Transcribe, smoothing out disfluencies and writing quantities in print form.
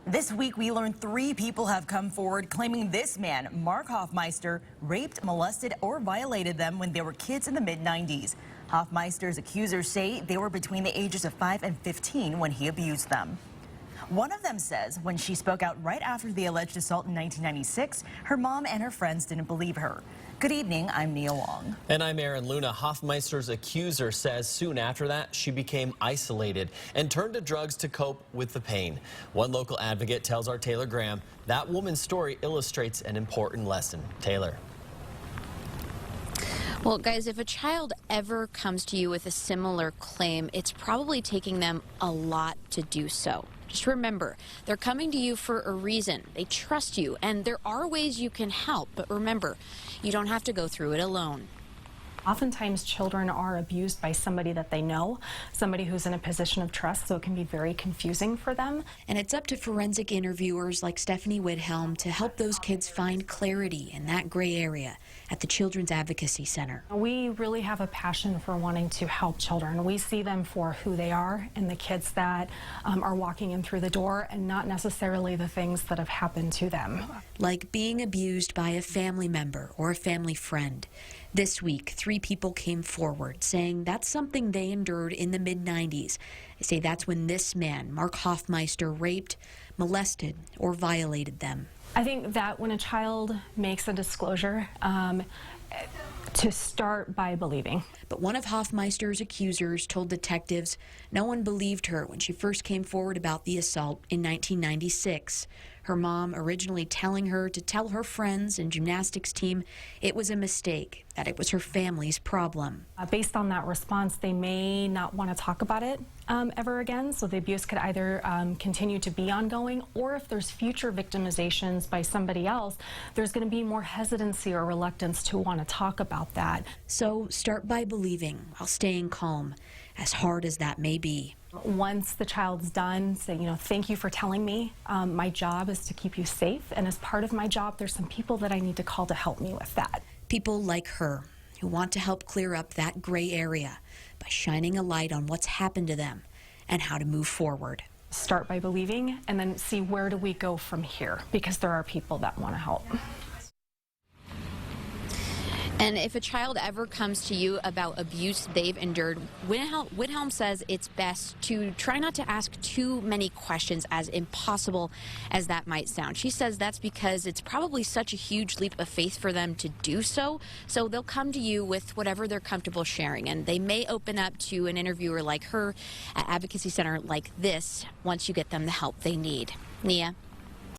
This week, we learned 3 people have come forward claiming this man, Mark Hoffmeister, raped, molested, or violated them when they were kids in the mid-90s. Hoffmeister's accusers say they were between the ages of 5 and 15 when he abused them. One of them says when she spoke out right after the alleged assault in 1996, her mom and her friends didn't believe her. Good evening, I'm Nia Wong. And I'm Aaron Luna. Hoffmeister's accuser says soon after that, she became isolated and turned to drugs to cope with the pain. One local advocate tells our Taylor Graham that woman's story illustrates an important lesson. Taylor. Well, guys, if a child ever comes to you with a similar claim, it's probably taking them a lot to do so. Just remember, they're coming to you for a reason. They trust you, and there are ways you can help. But remember, you don't have to go through it alone. Oftentimes children are abused by somebody that they know, somebody who's in a position of trust, so it can be very confusing for them. And it's up to forensic interviewers like Stephanie Widhelm to help those kids find clarity in that gray area at the Children's Advocacy Center. We really have a passion for wanting to help children. We see them for who they are and the kids that are walking in through the door, and not necessarily the things that have happened to them. Like being abused by a family member or a family friend. This week, 3 people came forward saying that's something they endured in the mid-90s. They say that's when this man, Mark Hoffmeister, raped, molested, or violated them. I think that when a child makes a disclosure, to start by believing. But one of Hoffmeister's accusers told detectives no one believed her when she first came forward about the assault in 1996. Her mom originally telling her to tell her friends and gymnastics team it was a mistake, that it was her family's problem. Based on that response, they may not want to talk about it ever again, so the abuse could either continue to be ongoing, or if there's future victimizations by somebody else, there's going to be more hesitancy or reluctance to want to talk about that. So start by believing while staying calm, as hard as that may be. Once the child's done, say, thank you for telling me. My job is to keep you safe, and as part of my job, there's some people that I need to call to help me with that. People like her who want to help clear up that gray area by shining a light on what's happened to them and how to move forward. Start by believing, and then see where do we go from here, because there are people that want to help. And if a child ever comes to you about abuse they've endured, Widhelm says it's best to try not to ask too many questions, as impossible as that might sound. She says that's because it's probably such a huge leap of faith for them to do so. So they'll come to you with whatever they're comfortable sharing, and they may open up to an interviewer like her at advocacy center like this once you get them the help they need. Nia?